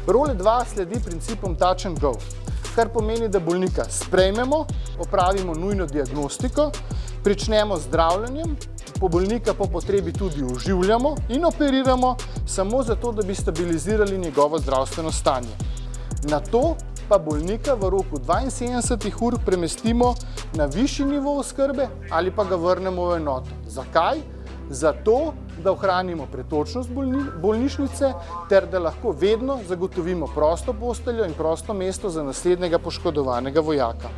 Role 2 sledi principom touch and go, kar pomeni, da bolnika sprejmemo, opravimo nujno diagnostiko, pričnemo z zdravljenjem, bolnika po potrebi tudi oživljamo in operiramo samo zato, da bi stabilizirali njegovo zdravstveno stanje. Nato pa bolnika v roku 72 ur premestimo na višji nivo oskrbe ali pa ga vrnemo v enoto. Zakaj? Zato, da ohranimo pretočnost bolnišnice ter da lahko vedno zagotovimo prosto posteljo in prosto mesto za naslednjega poškodovanega vojaka.